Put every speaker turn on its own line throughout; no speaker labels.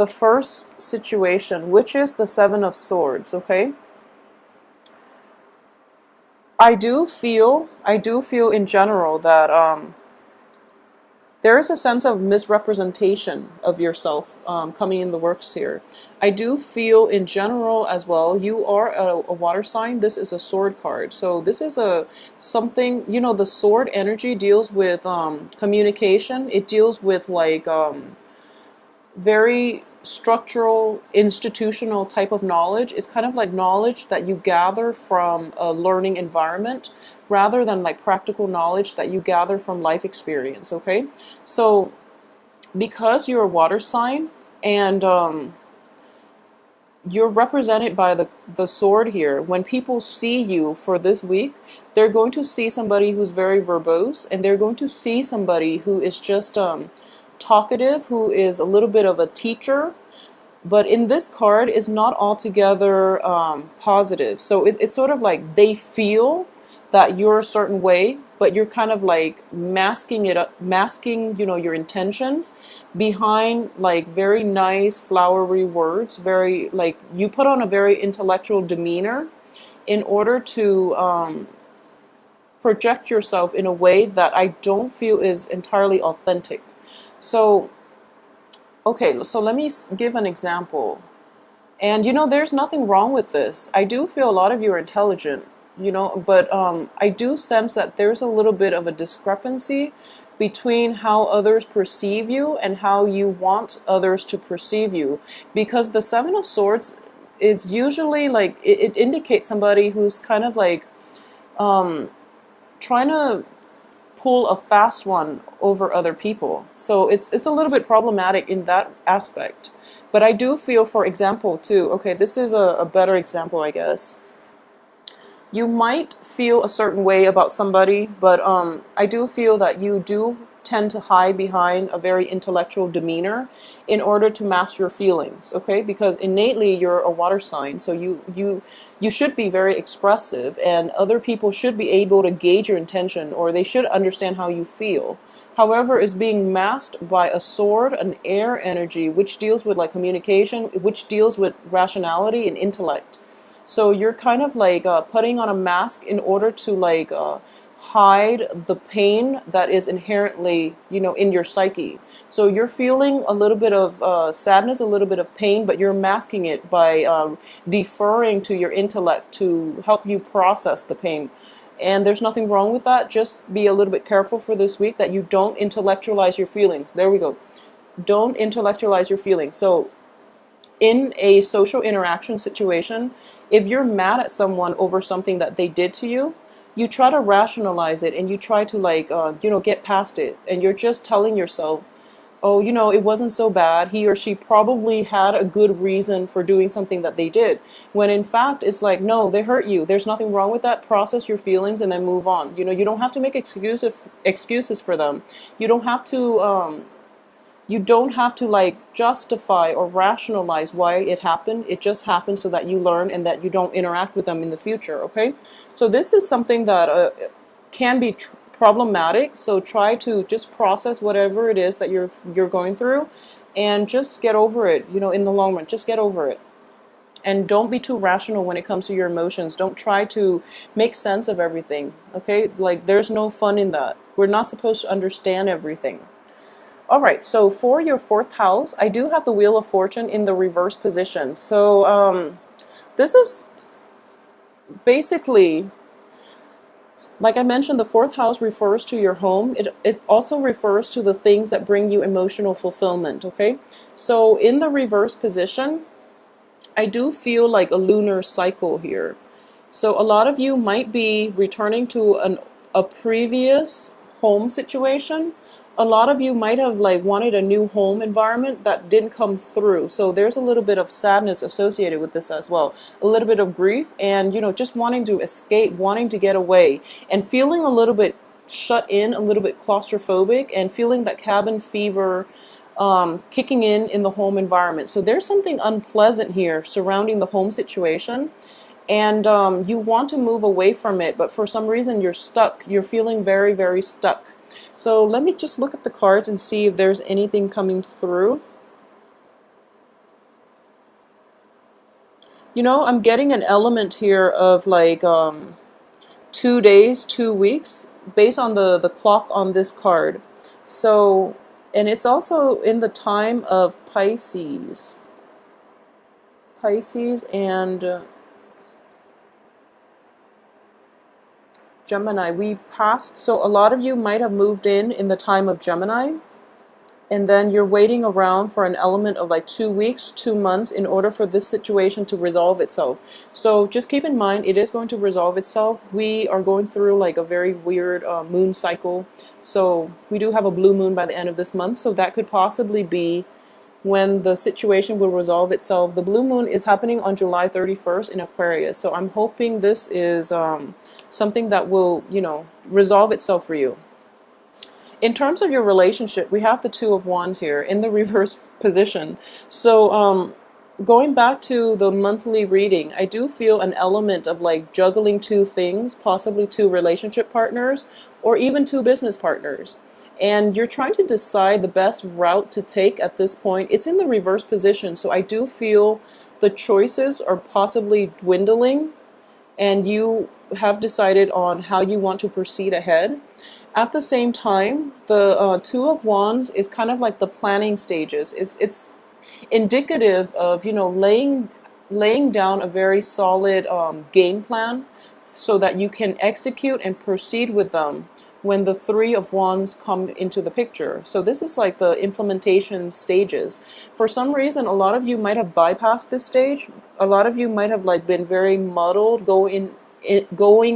the first situation, which is the Seven of Swords, okay? I do feel in general that there is a sense of misrepresentation of yourself coming in the works here. I do feel in general as well, you are a water sign. This is a sword card. So this is a something, you know, the sword energy deals with communication. It deals with like very structural, institutional type of knowledge. Is kind of like knowledge that you gather from a learning environment rather than like practical knowledge that you gather from life experience, okay? So because you're a water sign and you're represented by the sword here, when people see you for this week, they're going to see somebody who's very verbose, and they're going to see somebody who is just talkative, who is a little bit of a teacher, but in this card is not altogether positive. So it's sort of like they feel that you're a certain way, but you're kind of like masking it up, masking, you know, your intentions behind like very nice flowery words, very like you put on a very intellectual demeanor in order to project yourself in a way that I don't feel is entirely authentic. So okay, so let me give an example. And you know, there's nothing wrong with this. I do feel a lot of you are intelligent, you know, but I do sense that there's a little bit of a discrepancy between how others perceive you and how you want others to perceive you. Because the Seven of Swords is usually like, it indicates somebody who's kind of like trying to pull a fast one over other people. So it's a little bit problematic in that aspect. But I do feel, for example, too, okay, this is a better example, I guess. You might feel a certain way about somebody, but I do feel that you do tend to hide behind a very intellectual demeanor in order to mask your feelings, okay? Because innately you're a water sign, so you should be very expressive, and other people should be able to gauge your intention, or they should understand how you feel. However, is being masked by a sword, an air energy, which deals with like communication, which deals with rationality and intellect. So you're kind of like putting on a mask in order to like hide the pain that is inherently, you know, in your psyche. So you're feeling a little bit of sadness, a little bit of pain, but you're masking it by deferring to your intellect to help you process the pain. And there's nothing wrong with that. Just be a little bit careful for this week that you don't intellectualize your feelings. There we go. Don't intellectualize your feelings. So in a social interaction situation, if you're mad at someone over something that they did to you, you try to rationalize it and you try to like, you know, get past it. And you're just telling yourself, oh, you know, it wasn't so bad. He or she probably had a good reason for doing something that they did. When in fact, it's like, no, they hurt you. There's nothing wrong with that. Process your feelings and then move on. You know, you don't have to make excuses for them. You don't have to, you don't have to like justify or rationalize why it happened. It just happened so that you learn and that you don't interact with them in the future, okay? So this is something that can be problematic. So try to just process whatever it is that you're going through and just get over it, you know, in the long run. Just get over it. And don't be too rational when it comes to your emotions. Don't try to make sense of everything, okay? Like there's no fun in that. We're not supposed to understand everything. All right, so for your fourth house, I do have the Wheel of Fortune in the reverse position. So this is basically, like I mentioned, the fourth house refers to your home. It also refers to the things that bring you emotional fulfillment, okay? So in the reverse position, I do feel like a lunar cycle here. So a lot of you might be returning to a previous home situation. A lot of you might have like wanted a new home environment that didn't come through. So there's a little bit of sadness associated with this as well. A little bit of grief and, you know, just wanting to escape, wanting to get away and feeling a little bit shut in, a little bit claustrophobic and feeling that cabin fever kicking in the home environment. So there's something unpleasant here surrounding the home situation. And you want to move away from it, but for some reason you're stuck. You're feeling very, very stuck. So let me just look at the cards and see if there's anything coming through. You know, I'm getting an element here of like 2 days, 2 weeks, based on the clock on this card. So, and it's also in the time of Pisces. Pisces and Gemini. We passed, so a lot of you might have moved in the time of Gemini, and then you're waiting around for an element of like 2 weeks, 2 months in order for this situation to resolve itself. So just keep in mind, it is going to resolve itself. We are going through like a very weird moon cycle. So we do have a blue moon by the end of this month. So that could possibly be when the situation will resolve itself. The blue moon is happening on July 31st in Aquarius. So I'm hoping this is something that will, resolve itself for you. In terms of your relationship, we have the Two of Wands here in the reverse position. So going back to the monthly reading, I do feel an element of like juggling two things, possibly two relationship partners or even two business partners. And you're trying to decide the best route to take at this point. It's in the reverse position, so I do feel the choices are possibly dwindling and you have decided on how you want to proceed ahead. At the same time, the Two of Wands is kind of like the planning stages. It's indicative of, laying down a very solid game plan so that you can execute and proceed with them when the Three of Wands come into the picture. So this is like the implementation stages. For some reason, a lot of you might have bypassed this stage. A lot of you might have like been very muddled going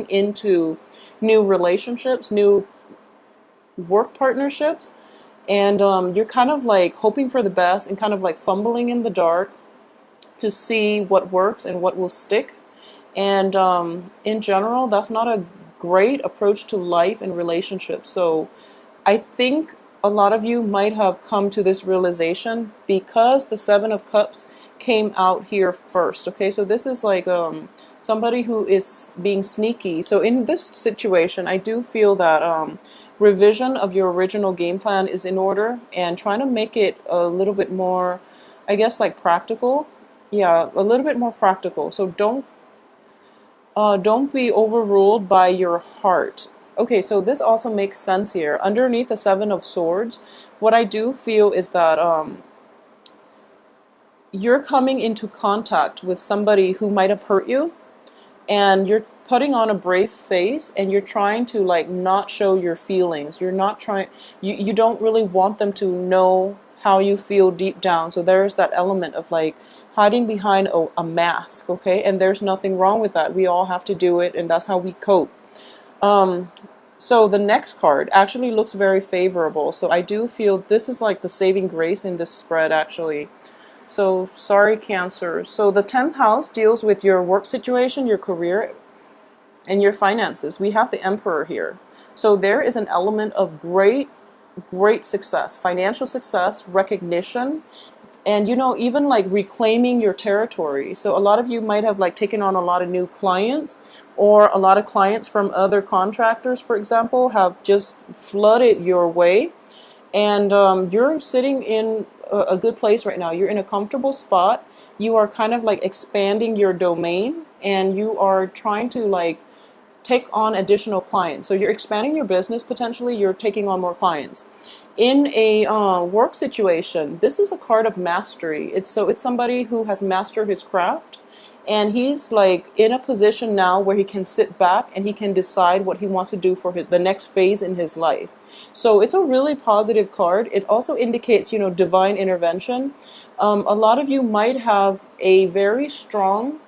into new relationships, new work partnerships, and you're kind of like hoping for the best and kind of like fumbling in the dark to see what works and what will stick. And in general, that's not a great approach to life and relationships. So I think a lot of you might have come to this realization because the Seven of Cups came out here first. Okay, so this is like somebody who is being sneaky. So in this situation, I do feel that revision of your original game plan is in order, and trying to make it a little bit more, I guess, like practical. Yeah, a little bit more practical. So don't be overruled by your heart. Okay, so this also makes sense here. Underneath the Seven of Swords, what I do feel is that you're coming into contact with somebody who might have hurt you, and you're putting on a brave face and you're trying to like not show your feelings. You're not trying, you don't really want them to know how you feel deep down. So there's that element of like hiding behind a mask, okay? And there's nothing wrong with that. We all have to do it, and that's how we cope. So the next card actually looks very favorable. So I do feel this is like the saving grace in this spread actually. So sorry, Cancer. So the 10th house deals with your work situation, your career, and your finances. We have the Emperor here. So there is an element of great success, financial success, recognition, and even like reclaiming your territory. So a lot of you might have like taken on a lot of new clients, or a lot of clients from other contractors, for example, have just flooded your way, and you're sitting in a good place right now. You're in a comfortable spot. You are kind of like expanding your domain, and you are trying to like take on additional clients. So you're expanding your business, potentially you're taking on more clients. In a work situation, this is a card of mastery. It's somebody who has mastered his craft, and he's like in a position now where he can sit back and he can decide what he wants to do for the next phase in his life. So it's a really positive card. It also indicates, divine intervention. A lot of you might have a very strong,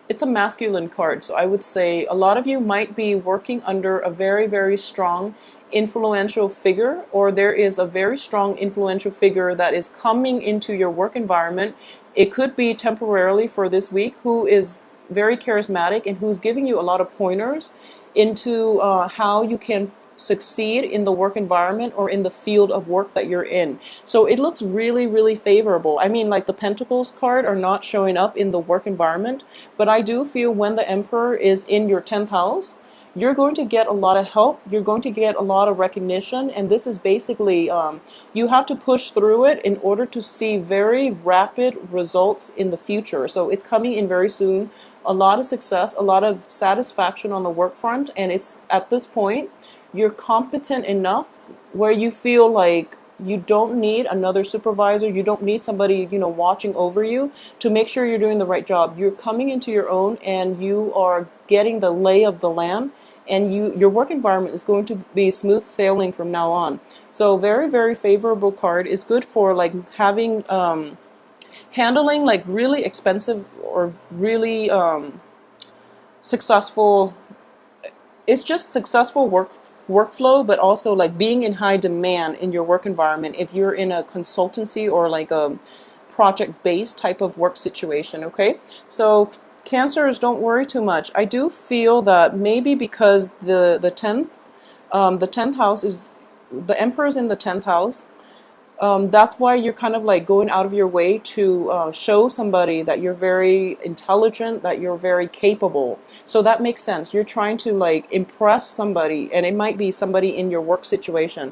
it's a masculine card, so I would say a lot of you might be working under a very, very strong influential figure, or there is a very strong influential figure that is coming into your work environment. It could be temporarily for this week, who is very charismatic and who's giving you a lot of pointers into how you can succeed in the work environment or in the field of work that you're in. So it looks really, really favorable. I mean, like the Pentacles card are not showing up in the work environment, but I do feel when the Emperor is in your 10th house, you're going to get a lot of help, you're going to get a lot of recognition, and this is basically, you have to push through it in order to see very rapid results in the future. So it's coming in very soon, a lot of success, a lot of satisfaction on the work front, and it's at this point, you're competent enough where you feel like you don't need another supervisor, you don't need somebody, watching over you to make sure you're doing the right job. You're coming into your own and you are getting the lay of the land, and your work environment is going to be smooth sailing from now on. So very, very favorable card. Is good for like having handling like really expensive or really successful, it's just successful workflow, but also like being in high demand in your work environment if you're in a consultancy or like a project-based type of work situation. Okay, so Cancers, don't worry too much. I do feel that maybe because the 10th house is, the Emperor's in the 10th house. That's why you're kind of like going out of your way to show somebody that you're very intelligent, that you're very capable. So that makes sense. You're trying to like impress somebody, and it might be somebody in your work situation.